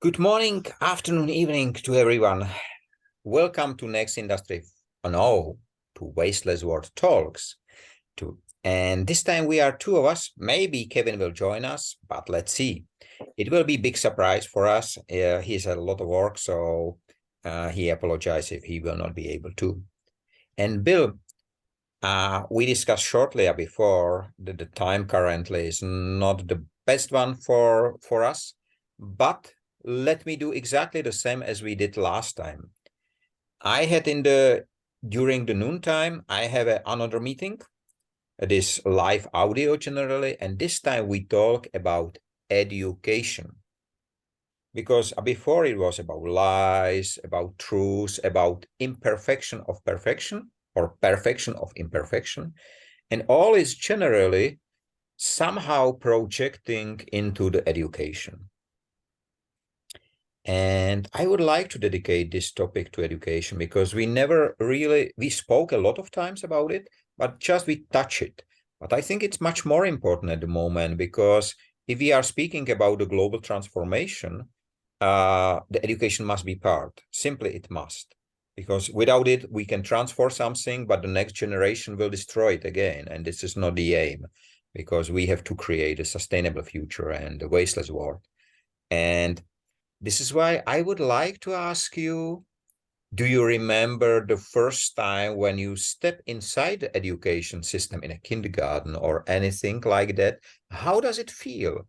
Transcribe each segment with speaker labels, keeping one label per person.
Speaker 1: Good morning, afternoon, evening to everyone. Welcome to Next Industry, no, to Wasteless World Talks. And this time we are two of us. Maybe Kevin will join us, but let's see. It will be a big surprise for us. He's had a lot of work, so he apologizes if he will not be able to. And Bill, we discussed shortly before that the time currently is not the best one for us, but let me do exactly the same as we did last time. I had during the noontime, I have another meeting. It is live audio generally, and this time we talk about education. Because before it was about lies, about truth, about imperfection of perfection, or perfection of imperfection, and all is generally somehow projecting into the education. And I would like to dedicate this topic to education because we spoke a lot of times about it, but just we touch it. But I think it's much more important at the moment because if we are speaking about the global transformation, the education must be part. Simply, it must. Because without it, we can transform something, but the next generation will destroy it again. And this is not the aim, because we have to create a sustainable future and a wasteless world. And this is why I would like to ask you, do you remember the first time when you step inside the education system in a kindergarten or anything like that? How does it feel?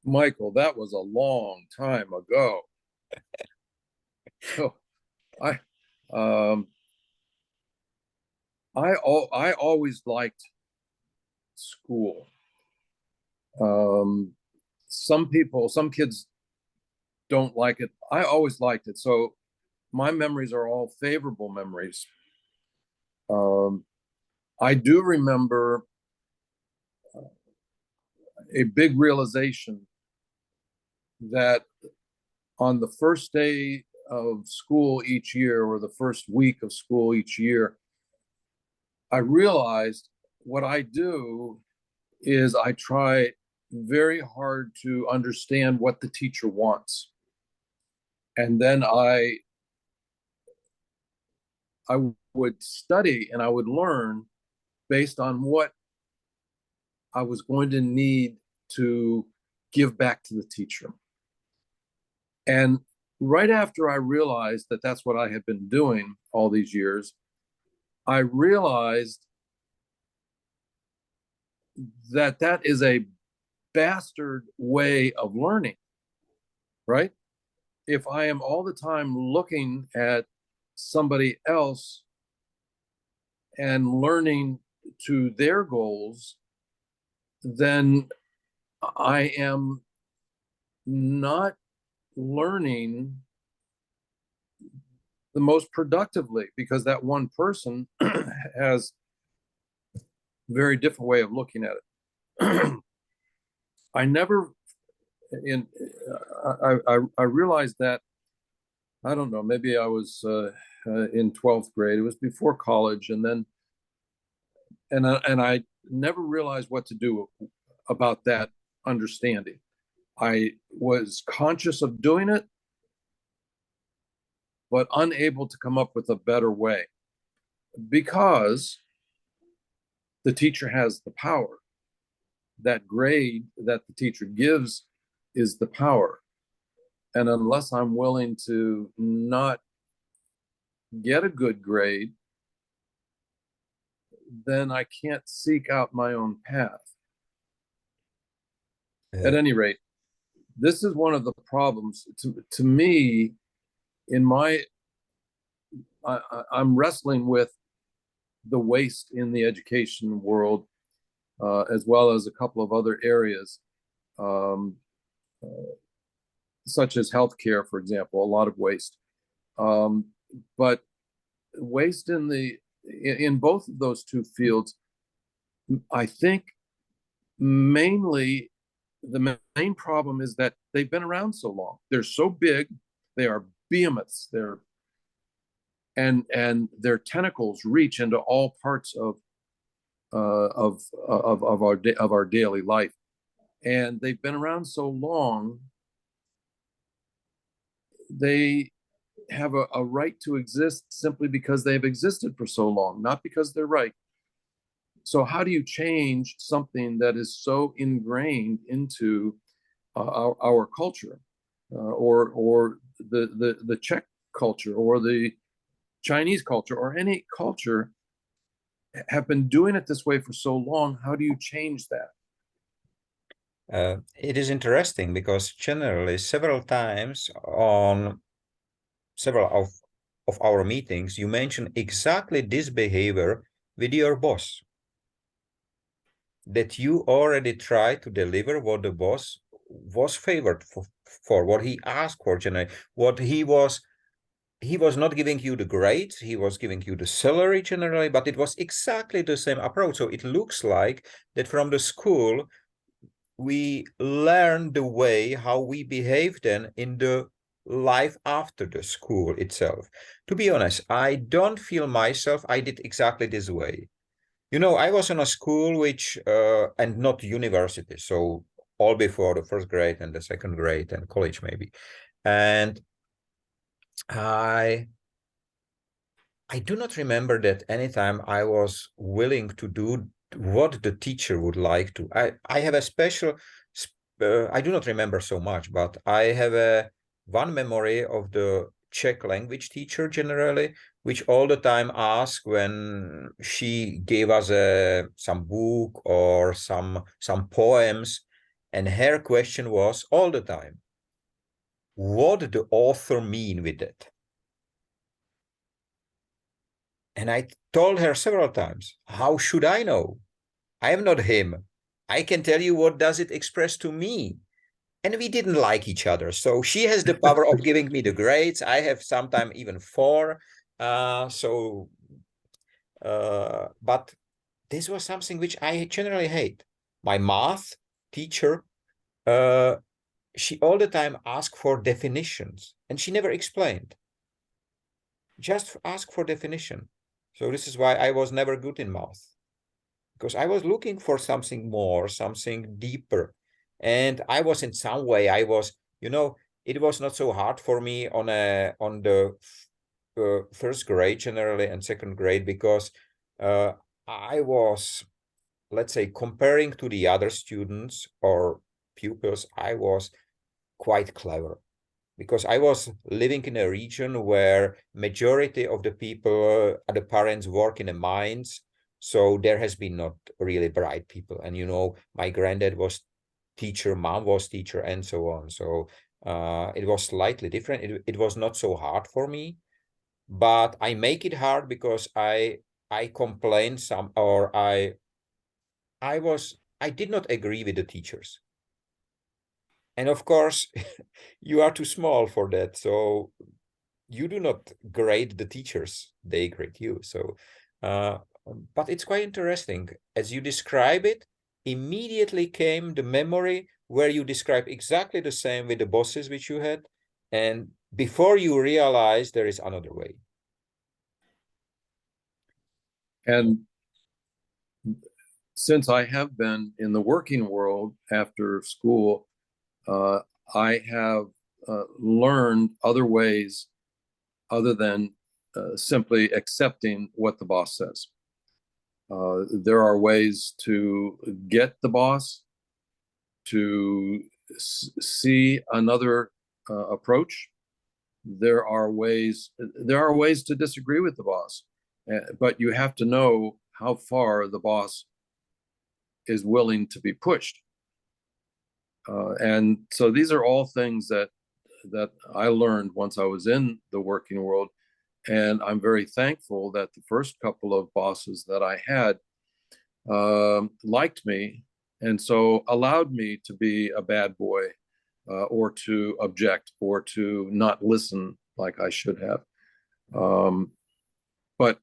Speaker 2: Michael, that was a long time ago. So I I always liked school. Some kids don't like it. I always liked it. So my memories are all favorable memories. I do remember a big realization that on the first day of school each year, or the first week of school each year, I realized what I do is I try very hard to understand what the teacher wants. And then I would study and I would learn based on what I was going to need to give back to the teacher. And right after I realized that that's what I had been doing all these years, I realized that that is a bastard way of learning, right? If I am all the time looking at somebody else and learning to their goals, then I am not learning the most productively, because that one person has a very different way of looking at it. I never in I realized that, I don't know, maybe I was in 12th grade. It was before college, and then and I never realized what to do about that understanding. I was conscious of doing it, but unable to come up with a better way, because the teacher has the power. That grade that the teacher gives is the power. And unless I'm willing to not get a good grade, then I can't seek out my own path. At any rate, this is one of the problems to me in my I'm wrestling with the waste in the education world, as well as a couple of other areas, um, such as healthcare, for example, a lot of waste. But waste in both of those two fields, I think mainly the main problem is that they've been around so long. They're so big, they are behemoths. And their tentacles reach into all parts of our daily life. and they've been around so long, they have a right to exist simply because they've existed for so long, not because they're right. So how do you change something that is so ingrained into our culture, or the Czech culture, or the Chinese culture, or any culture, have been doing it this way for so long? How do you change that?
Speaker 1: It is interesting because generally several times on several of our meetings, you mention exactly this behavior with your boss, that you already tried to deliver what the boss was favored for what he asked for generally, what he was not giving you the grades, he was giving you the salary generally, but it was exactly the same approach. So it looks like that from the school, we learn the way how we behave then in the life after the school itself. To be honest, I don't feel myself I did exactly this way. You know, I was in a school which, and not university, so all before the first grade and the second grade and college maybe. And I do not remember that anytime I was willing to do what the teacher would like to. I have a special, I do not remember so much, but I have a one memory of the Czech language teacher generally, which all the time asked when she gave us some book or some poems, and her question was all the time, what did the author mean with it? And I told her several times, how should I know? I am not him. I can tell you what does it express to me. And we didn't like each other. So she has the power of giving me the grades. I have sometimes even 4. But this was something which I generally hate. My math teacher, she all the time asked for definitions, and she never explained. Just ask for definition. So this is why I was never good in math, because I was looking for something more, something deeper. And I was in some way, I was, it was not so hard for me on the first grade generally and second grade, because I was, let's say, comparing to the other students or pupils, I was quite clever, because I was living in a region where majority of the people, the parents work in the mines. So there has been not really bright people. And, my granddad was teacher, mom was teacher, and so on. So it was slightly different. It was not so hard for me, but I make it hard because I complained some, or I did not agree with the teachers. And of course, you are too small for that. So you do not grade the teachers, they grade you. So, but it's quite interesting. As you describe it, immediately came the memory where you describe exactly the same with the bosses which you had. And before you realize there is another way.
Speaker 2: And since I have been in the working world after school, I have learned other ways other than simply accepting what the boss says. There are ways to get the boss to see another approach. There are ways to disagree with the boss, but you have to know how far the boss is willing to be pushed. And so these are all things that I learned once I was in the working world. And I'm very thankful that the first couple of bosses that I had liked me, and so allowed me to be a bad boy, or to object, or to not listen like I should have. But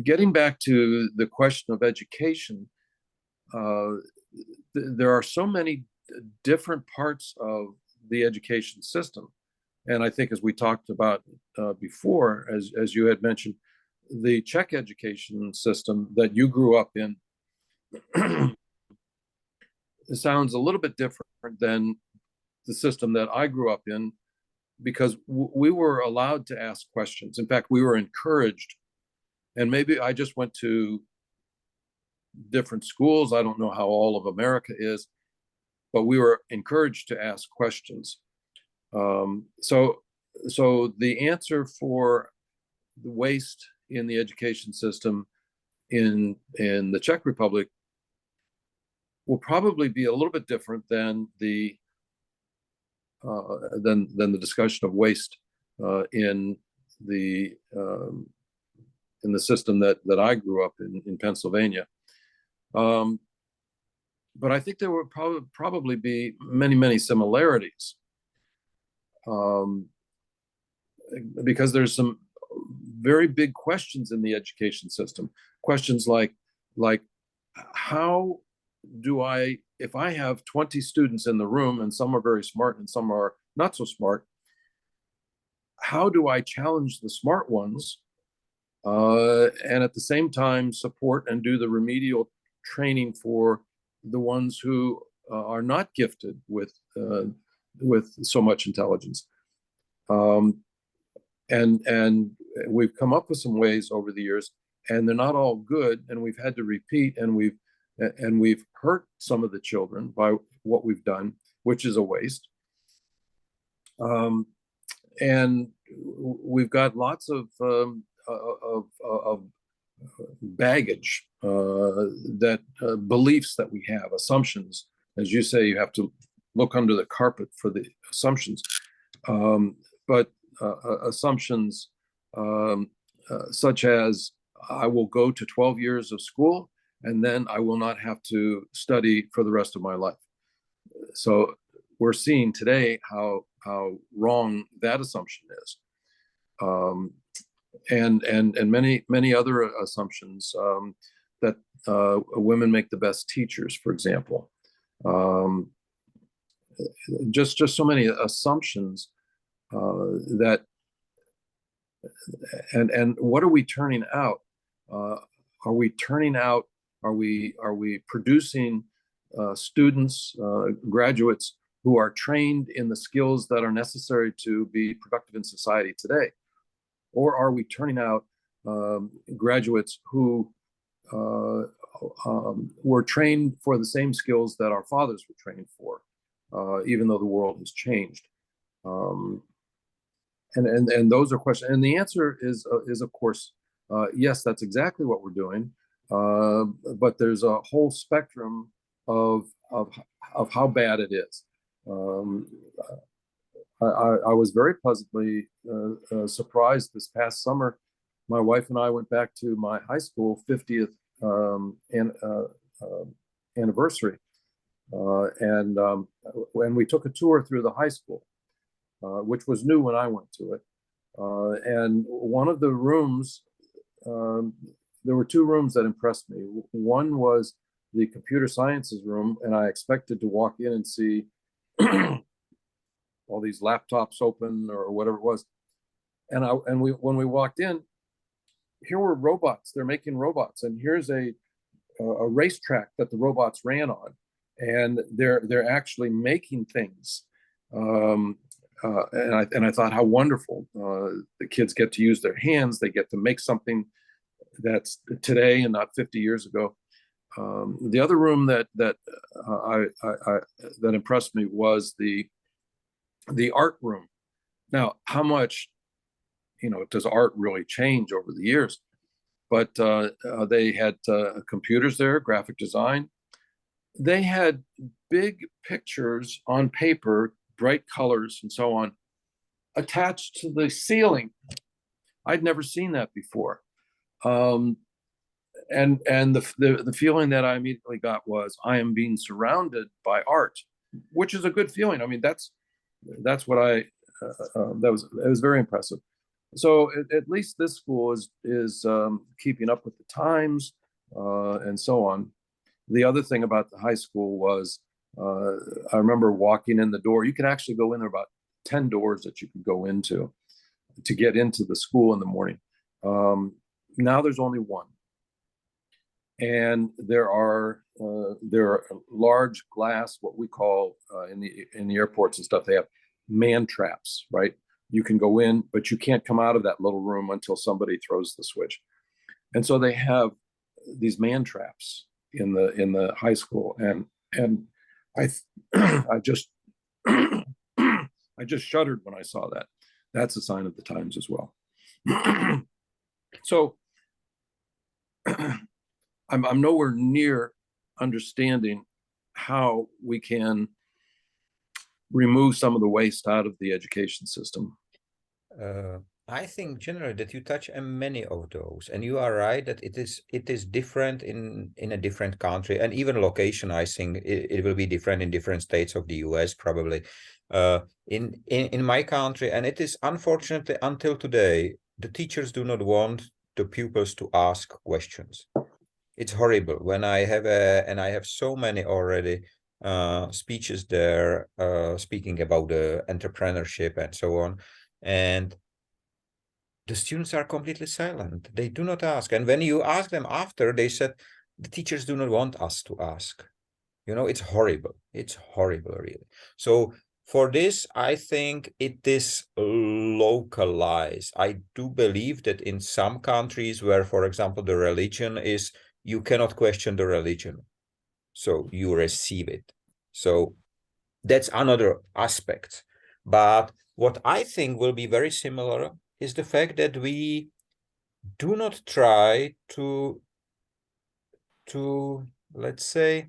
Speaker 2: getting back to the question of education, there are so many different parts of the education system. And I think, as we talked about before, as you had mentioned, the Czech education system that you grew up in, sounds a little bit different than the system that I grew up in, because we were allowed to ask questions. In fact, we were encouraged, and maybe I just went to different schools. I don't know how all of America is, but we were encouraged to ask questions. So the answer for the waste in the education system in the Czech Republic will probably be a little bit different than the discussion of waste in the system that I grew up in Pennsylvania. But I think there will probably be many similarities, because there's some very big questions in the education system. Questions like how do I, if I have 20 students in the room and some are very smart and some are not so smart, how do I challenge the smart ones and at the same time support and do the remedial training for the ones who are not gifted with so much intelligence? And we've come up with some ways over the years, and they're not all good, and we've had to repeat, and we've hurt some of the children by what we've done, which is a waste. And we've got lots of baggage, that beliefs that we have, assumptions. As you say, you have to look under the carpet for the assumptions. But assumptions such as, I will go to 12 years of school and then I will not have to study for the rest of my life. So we're seeing today how wrong that assumption is. And many other assumptions, that women make the best teachers, for example. Just so many assumptions that, and what are we turning out? Are we producing students, graduates who are trained in the skills that are necessary to be productive in society today? Or are we turning out graduates who were trained for the same skills that our fathers were trained for, even though the world has changed? And those are questions. And the answer is of course, yes, that's exactly what we're doing. But there's a whole spectrum of how bad it is. I was very pleasantly surprised this past summer. My wife and I went back to my high school 50th anniversary, and we took a tour through the high school, which was new when I went to it. And one of the rooms, there were two rooms that impressed me. One was the computer sciences room, and I expected to walk in and see all these laptops open or whatever it was. And when we walked in, here were robots. They're making robots, and here's a racetrack that the robots ran on, and they're actually making things. And I thought, how wonderful! The kids get to use their hands. They get to make something that's today and not 50 years ago. The other room that impressed me was the art room. Now, how much, does art really change over the years? But they had computers there, graphic design. They had big pictures on paper, bright colors and so on, attached to the ceiling. I'd never seen that before. And the feeling that I immediately got was, I am being surrounded by art, which is a good feeling. I mean, that's what it was very impressive. So at least this school is keeping up with the times, and so on. The other thing about the high school was, I remember walking in the door. You can actually go in there, about 10 doors that you could go into to get into the school in the morning. Now there's only one. And there are there are large glass, what we call in the airports and stuff, they have man traps, right? You can go in, but you can't come out of that little room until somebody throws the switch. And so they have these man traps in the high school, and I I just I just shuddered when I saw that. That's a sign of the times as well. So I'm nowhere near understanding how we can remove some of the waste out of the education system.
Speaker 1: I think generally that you touch on many of those, and you are right that it is different in a different country, and even location. I think it will be different in different states of the US probably. In my country, and it is unfortunately until today, the teachers do not want the pupils to ask questions. It's horrible when I have and I have so many already speeches there speaking about the entrepreneurship and so on, and the students are completely silent. They do not ask. And when you ask them after, they said, the teachers do not want us to ask. You know, it's horrible. It's horrible, really. So for this, I think it is localized. I do believe that in some countries where, for example, the religion is, you cannot question the religion. So you receive it. So that's another aspect. But what I think will be very similar is the fact that we do not try to let's say,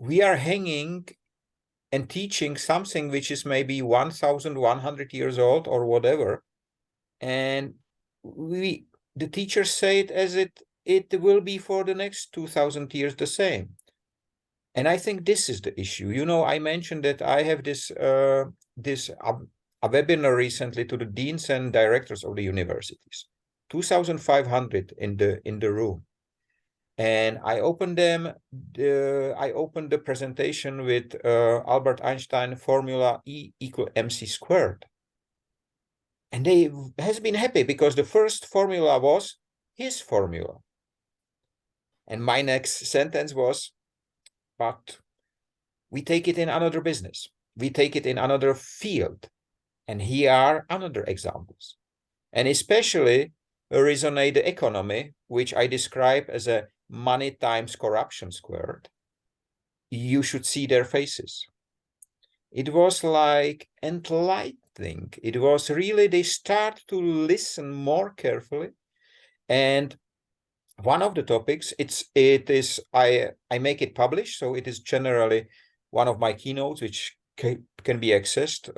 Speaker 1: we are hanging and teaching something which is maybe 1,100 years old or whatever, and the teachers say it as it will be for the next 2,000 years the same. And I think this is the issue. You know, I mentioned that I have this a webinar recently to the deans and directors of the universities, 2,500 in the room, and I opened the presentation with Albert Einstein formula E equal mc squared, and they has been happy because the first formula was his formula, and my next sentence was, but we take it in another business, we take it in another field. And here are another examples. And especially resonate the economy, which I describe as a money times corruption squared. You should see their faces. It was like enlightening. It was really, they start to listen more carefully. And one of the topics, I make it published, so it is generally one of my keynotes, which can be accessed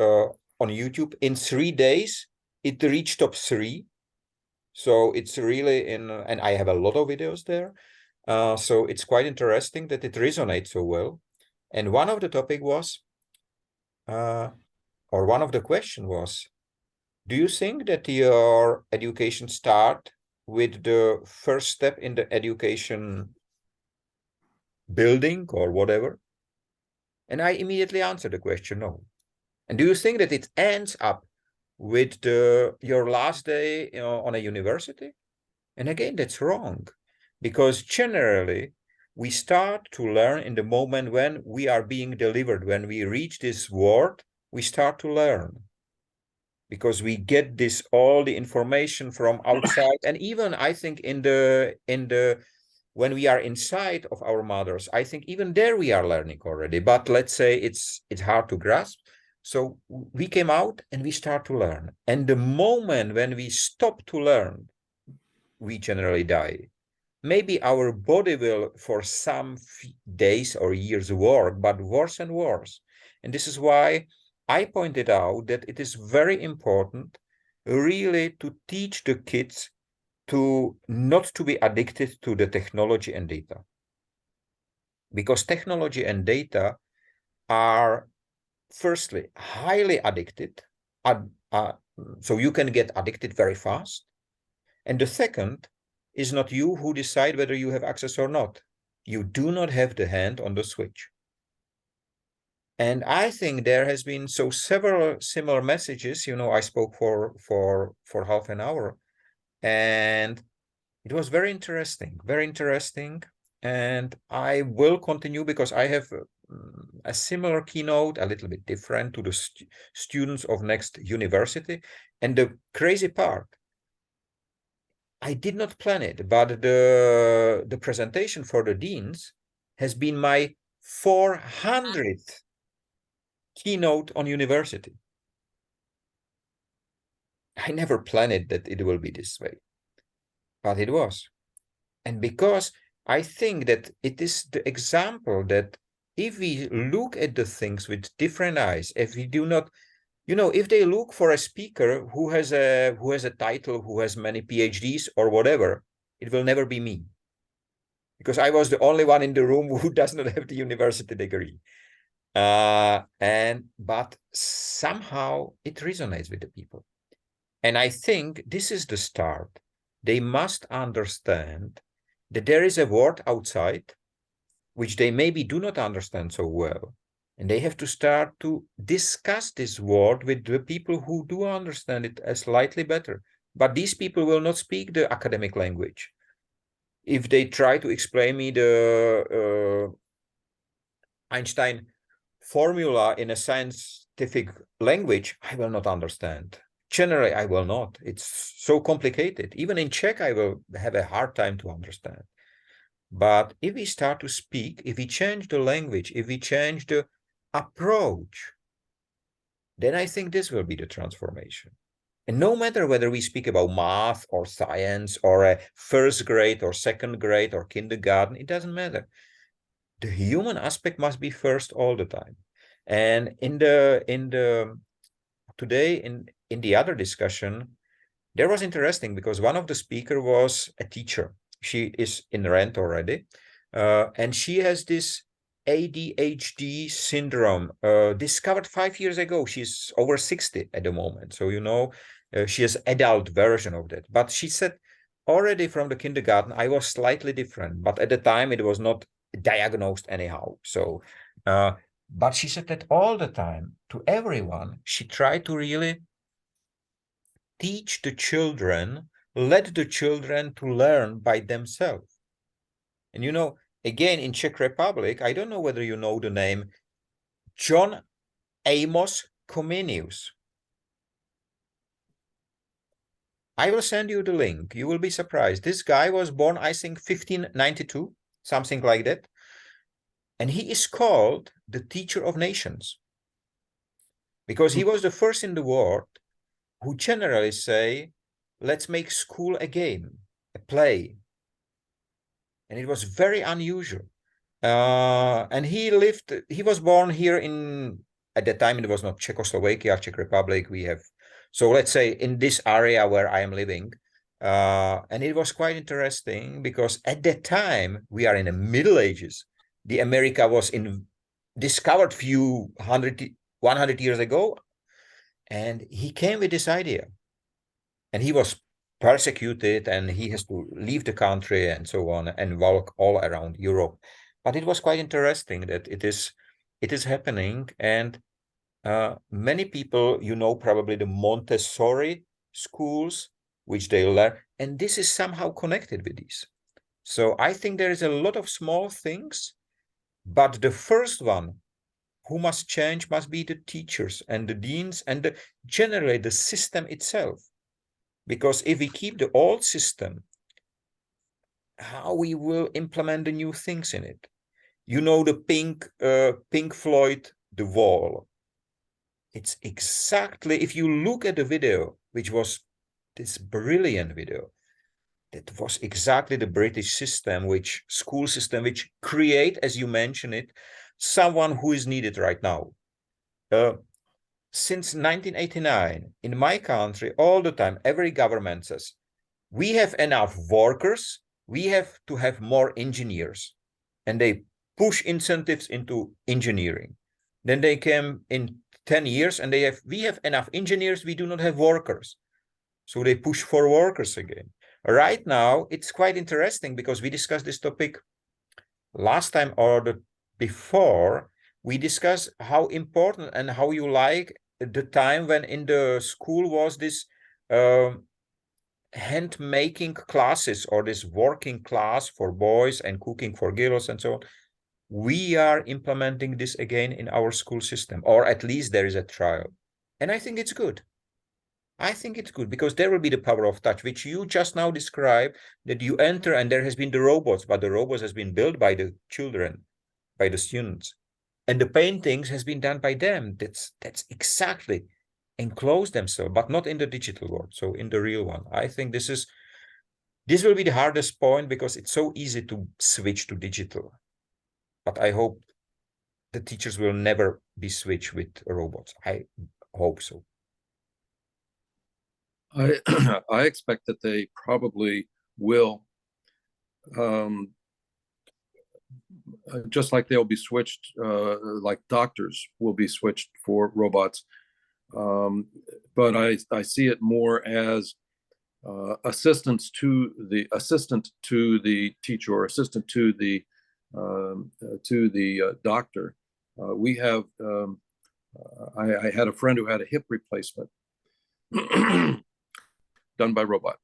Speaker 1: on YouTube. In 3 days, it reached top 3. So it's really and I have a lot of videos there. So it's quite interesting that it resonates so well. And one of the topic was, or one of the question was, do you think that your education start with the first step in the education building or whatever? And I immediately answered the question, no. And do you think that it ends up with your last day, you know, on a university? And again, that's wrong, because generally we start to learn in the moment when we are being delivered. When we reach this world, we start to learn, because we get all the information from outside. And even I think when we are inside of our mothers, I think even there we are learning already. But let's say it's hard to grasp. So we came out and we start to learn. And the moment when we stop to learn, we generally die. Maybe our body will for some days or years work, but worse and worse. And this is why I pointed out that it is very important really to teach the kids to not to be addicted to the technology and data. Because technology and data are firstly highly addicted, so you can get addicted very fast. And the second is not you who decide whether you have access or not. You do not have the hand on the switch. And I think there has been several similar messages. You know, I spoke for half an hour, and it was very interesting, very interesting. and I will continue because I have a similar keynote, a little bit different to the students of next university. And the crazy part, I did not plan it, but the presentation for the deans has been my 400th keynote on university. I never planned it that it will be this way, but it was. And because I think that it is the example that if we look at the things with different eyes, if we do not, if they look for a speaker who has a title, who has many PhDs or whatever, it will never be me. Because I was the only one in the room who does not have the university degree. But somehow it resonates with the people. And I think this is the start. They must understand that there is a world outside which they maybe do not understand so well. And they have to start to discuss this world with the people who do understand it slightly better. But these people will not speak the academic language. If they try to explain me the Einstein formula in a scientific language, I will not understand. Generally, I will not. It's so complicated. Even in Czech, I will have a hard time to understand. But if we start to speak, if we change the language, if we change the approach, then I think this will be the transformation. And no matter whether we speak about math or science or a first grade or second grade or kindergarten, it doesn't matter. The human aspect must be first all the time. And today in the other discussion, there was interesting because one of the speaker was a teacher. She is in rent already, and she has this ADHD syndrome discovered 5 years ago. She's over 60 at the moment, so she has adult version of that. But she said already from the kindergarten, I was slightly different, but at the time it was not diagnosed anyhow. So, but she said that all the time to everyone. She tried to really teach the children, let the children to learn by themselves. And again, in Czech Republic, I don't know whether you know the name John Amos Comenius. I will send you the link. You will be surprised. This guy was born, I think, 1592, something like that. And he is called the teacher of nations because he was the first in the world who generally say, let's make school a game, a play. And it was very unusual. And he was born here at the time, it was not Czechoslovakia, Czech Republic. So let's say in this area where I am living. And it was quite interesting because at that time, we are in the Middle Ages. The America was discovered 100 years ago. And he came with this idea. And he was persecuted and he has to leave the country and so on and walk all around Europe. But it was quite interesting that it is happening. And many people, probably the Montessori schools, which they learn, and this is somehow connected with these. So I think there is a lot of small things, but the first one who must change must be the teachers and the deans and generally the system itself. Because if we keep the old system, how we will implement the new things in it? The Pink Floyd, The Wall. It's exactly, if you look at the video, which was this brilliant video, that was exactly the British system, school system, which create, as you mentioned it, someone who is needed right now. Since 1989, in my country, all the time, every government says, we have enough workers, we have to have more engineers. And they push incentives into engineering. Then they came in 10 years and we have enough engineers, we do not have workers. So they push for workers again. Right now, it's quite interesting because we discussed this topic last time or before. We discussed how important and how you like the time when in the school was this hand making classes or this working class for boys and cooking for girls and so on. We are implementing this again in our school system, or at least there is a trial. And I think it's good. I think it's good because there will be the power of touch, which you just now described, that you enter and there has been the robots, but the robots has been built by the children, by the students. And the paintings has been done by them. That's exactly enclose themselves, but not in the digital world. So in the real one. I think this will be the hardest point because it's so easy to switch to digital. But I hope the teachers will never be switched with robots. I hope so.
Speaker 2: I expect that they probably will, just like they'll be switched, like doctors will be switched for robots. But I see it more as assistant to the teacher or assistant to the doctor. We have I had a friend who had a hip replacement done by robot.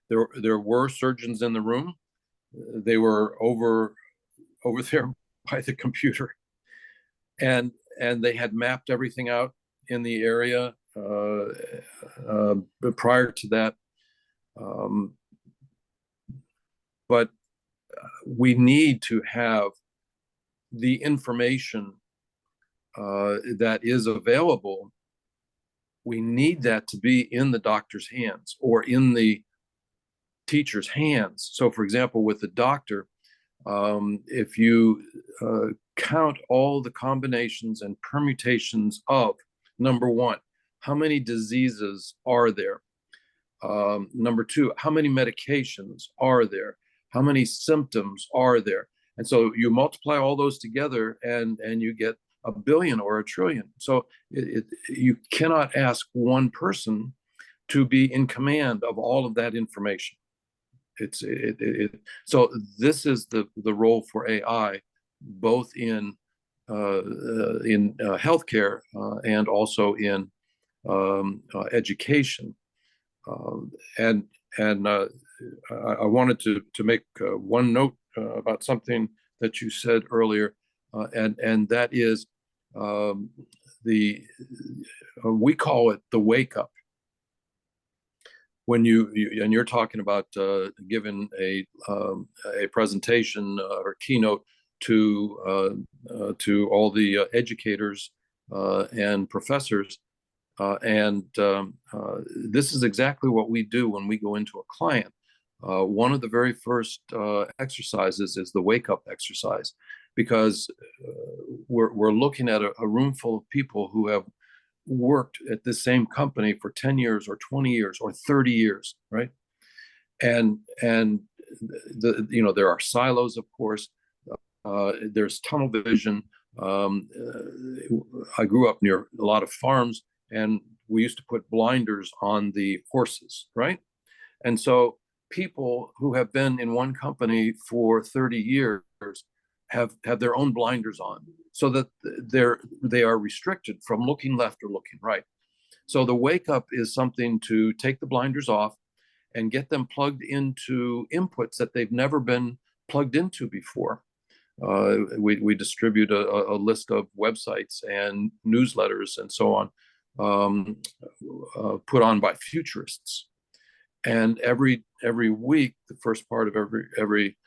Speaker 2: There were surgeons in the room. They were over there by the computer, and they had mapped everything out in the area prior to that. But we need to have the information that is available. We need that to be in the doctor's hands or in the teacher's hands. So, for example, with the doctor, if you count all the combinations and permutations of, number one, how many diseases are there? Number two, how many medications are there? How many symptoms are there? And so you multiply all those together and you get a billion or a trillion. So you cannot ask one person to be in command of all of that information. So this is the role for AI, both in healthcare and also in education. And I wanted to make one note about something that you said earlier, and that is we call it the wake up. When you're talking about giving a presentation or keynote to all the educators and professors, and this is exactly what we do when we go into a client. One of the very first exercises is the wake up exercise, because we're looking at a room full of people who have worked at the same company for 10 years or 20 years or 30 years, right? And there are silos, of course. There's tunnel vision. I grew up near a lot of farms, and we used to put blinders on the horses, right? And so people who have been in one company for 30 years have their own blinders on, so that they are restricted from looking left or looking right. So the wake up is something to take the blinders off and get them plugged into inputs that they've never been plugged into before. We distribute a list of websites and newsletters and so on, put on by futurists. And every week, the first part of every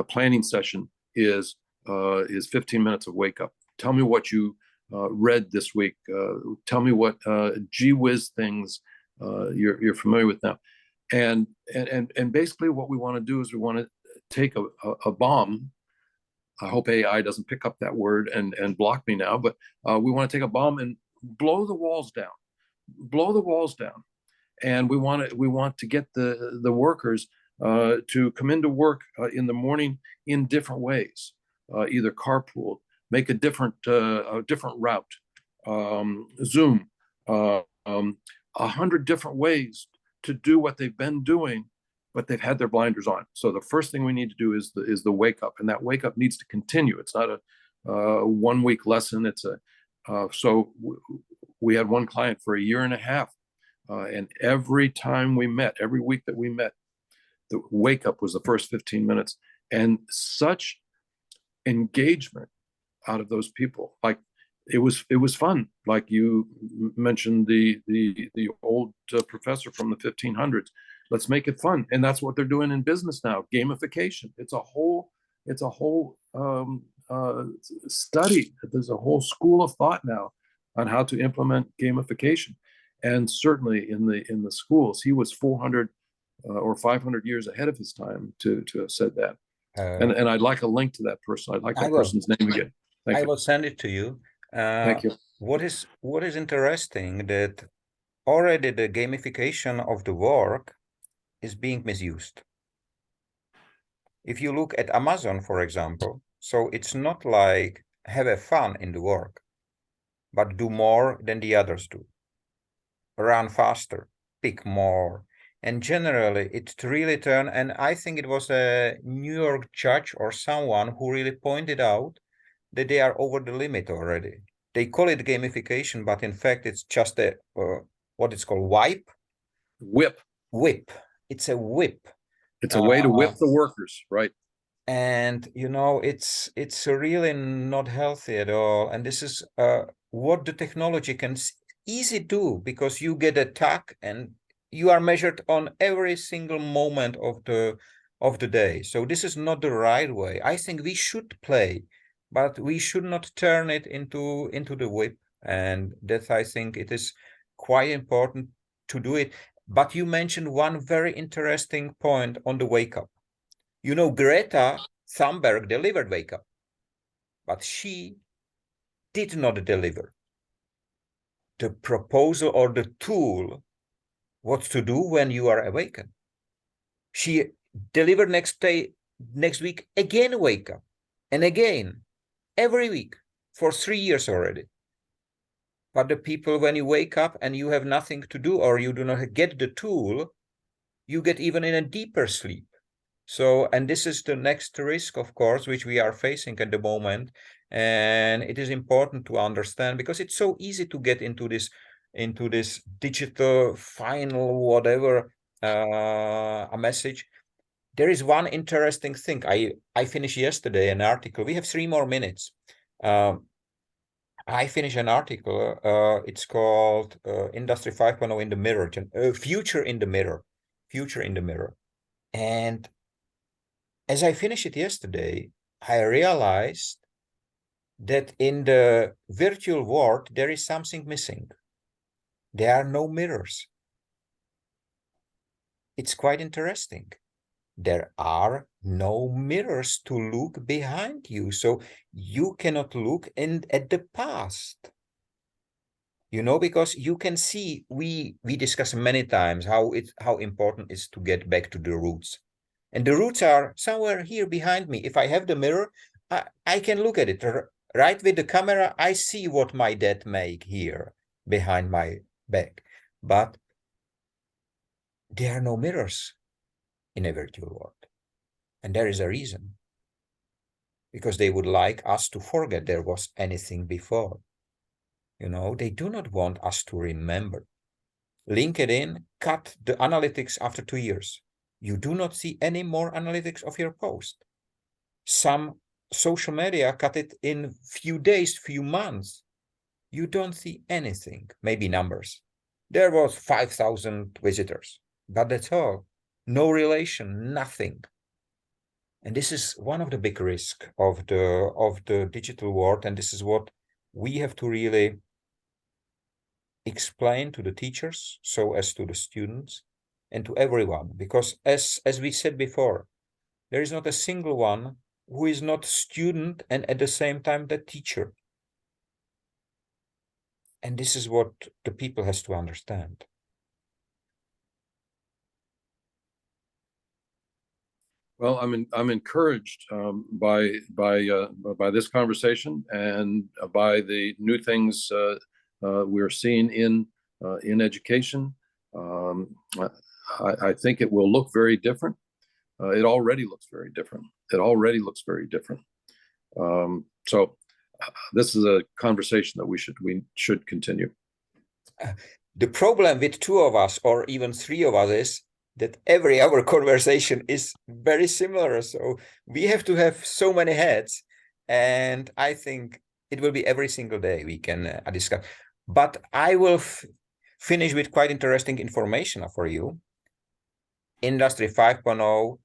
Speaker 2: planning session is 15 minutes of wake up. Tell me what you read this week. Tell me what gee whiz things you're familiar with now. And basically what we want to do is we want to take a bomb. I hope AI doesn't pick up that word and block me now, but we want to take a bomb and blow the walls down. And we want to get the workers to come into work in the morning in different ways, either carpool, make a different route, Zoom, 100 different ways to do what they've been doing, but they've had their blinders on. So the first thing we need to do is the wake up, and that wake up needs to continue. It's not a 1 week lesson. It's so we had one client for a year and a half. And every time we met, every week that we met, the wake up was the first 15 minutes, and such engagement out of those people. Like it was fun. Like you mentioned the old professor from the 1500s. Let's make it fun, and that's what they're doing in business now. Gamification. It's a whole study. There's a whole school of thought now on how to implement gamification, and certainly in the schools, he was 400 or 500 years ahead of his time to have said that. And I'd like a link to that person. I'd like that person's name again. Thank you.
Speaker 1: I will send it to you.
Speaker 2: Thank you.
Speaker 1: What is interesting that already the gamification of the work is being misused. If you look at Amazon, for example, so it's not like have a fun in the work, but do more than the others do. Run faster, pick more. And generally, it really turned, and I think it was a New York judge or someone who really pointed out that they are over the limit already. They call it gamification, but in fact, it's just a, what it's called,
Speaker 2: Whip.
Speaker 1: It's a whip.
Speaker 2: It's a way to whip the workers, right?
Speaker 1: And, you know, it's really not healthy at all. And this is what the technology can easy do, because you get a tag and you are measured on every single moment of the day. So this is not the right way. I think we should play, but we should not turn it into the whip. And that, I think it is quite important to do it. But you mentioned one very interesting point on the wake up. You know, Greta Thunberg delivered wake up, but she did not deliver the proposal or the tool what to do when you are awakened. She delivered next week again wake up, and again every week for 3 years already. But the people, when you wake up and you have nothing to do, or you do not get the tool, you get even in a deeper sleep. So, and this is the next risk, of course, which we are facing at the moment. And it is important to understand, because it's so easy to get into this digital final whatever a message. There is one interesting thing. I finished yesterday an article. We have 3 more minutes. I finished an article. It's called Industry 5.0 in the Mirror, Future in the Mirror, Future in the Mirror. And as I finished it yesterday, I realized that in the virtual world, there is something missing. There are no mirrors. It's quite interesting. There are no mirrors to look behind you. So you cannot look at the past. You know, because you can see, we discussed many times how important it is to get back to the roots. And the roots are somewhere here behind me. If I have the mirror, I can look at it. Right with the camera, I see what my dad made here behind my back. But there are no mirrors in a virtual world. And there is a reason. Because they would like us to forget there was anything before. You know, they do not want us to remember. LinkedIn cut the analytics after 2 years. You do not see any more analytics of your post. Some social media cut it in few days, few months. You don't see anything, maybe numbers. There was 5,000 visitors, but that's all. No relation, nothing. And this is one of the big risks of the digital world. And this is what we have to really explain to the teachers, so as to the students and to everyone, because as we said before, there is not a single one who is not student and at the same time the teacher. And this is what the people has to understand.
Speaker 2: Well, I'm encouraged by this conversation and by the new things we're seeing in education. I think it will look very different. It already looks very different. So this is a conversation that we should continue.
Speaker 1: The problem with two of us or even three of us is that every hour conversation is very similar. So we have to have so many heads. And I think it will be every single day we can discuss. But I will finish with quite interesting information for you. Industry 5.0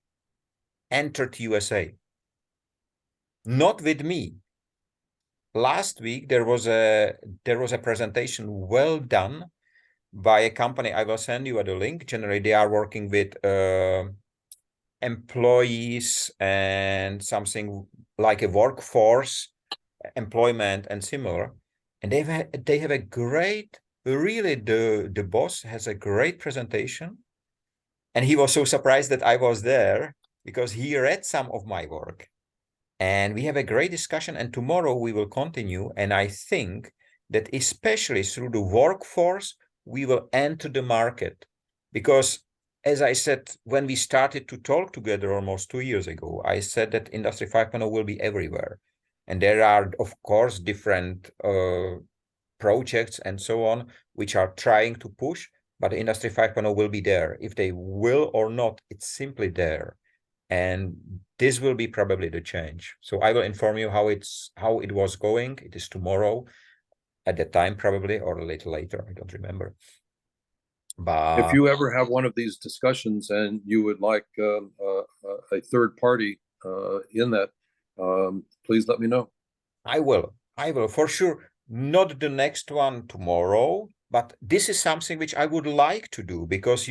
Speaker 1: entered USA. Not with me. Last week there was a presentation well done by a company. I will send you the link. Generally, they are working with employees and something like a workforce, employment and similar. And they have a great, really the boss has a great presentation. And he was so surprised that I was there because he read some of my work. And we have a great discussion, and tomorrow we will continue. And I think that especially through the workforce, we will enter the market. Because as I said, when we started to talk together almost 2 years ago, I said that Industry 5.0 will be everywhere. And there are, of course, different projects and so on, which are trying to push, but Industry 5.0 will be there. If they will or not, it's simply there. And this will be probably the change. So I will inform you how it was going. It is tomorrow at that time, probably, or a little later. I don't remember. But
Speaker 2: if you ever have one of these discussions and you would like a third party in that, please let me know.
Speaker 1: I will for sure. Not the next one tomorrow, but this is something which I would like to do because,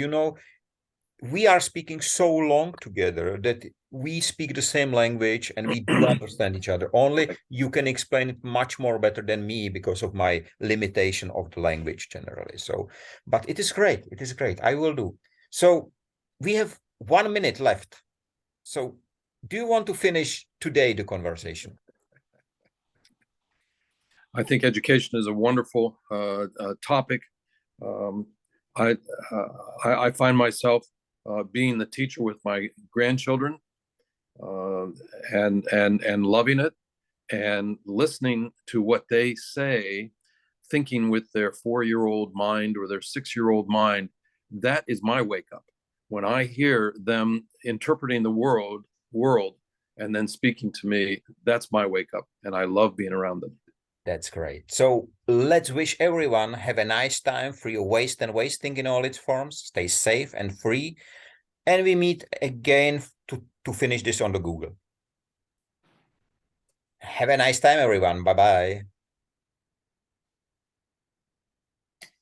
Speaker 1: we are speaking so long together that we speak the same language and we do understand each other. Only you can explain it much more better than me because of my limitation of the language generally. So, but it is great. It is great. I will do. So we have 1 minute left. So do you want to finish today the conversation?
Speaker 2: I think education is a wonderful topic. I find myself being the teacher with my grandchildren and loving it and listening to what they say, thinking with their 4-year-old mind or their 6-year-old mind. That is my wake up. When I hear them interpreting the world and then speaking to me, that's my wake up. And I love being around them.
Speaker 1: That's great. So let's wish everyone have a nice time free of waste and wasting in all its forms. Stay safe and free. And we meet again to finish this on the Google. Have a nice time, everyone. Bye-bye.